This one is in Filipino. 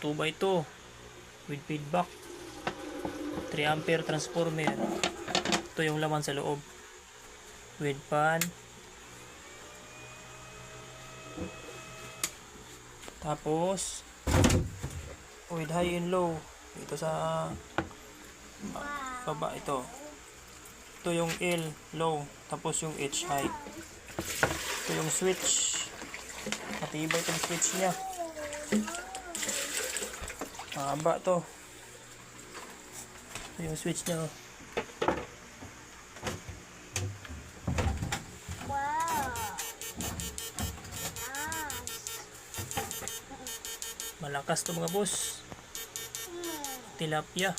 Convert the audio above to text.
2x2 with feedback, 3 ampere transformer. Ito yung laman sa loob with fan, tapos with high and low dito sa baba. Ito yung L low, tapos yung H high. Ito yung switch, matibay itong switch nya, mahaba to. Ito yung switch nya, oh. Malakas to mga boss, tilapia.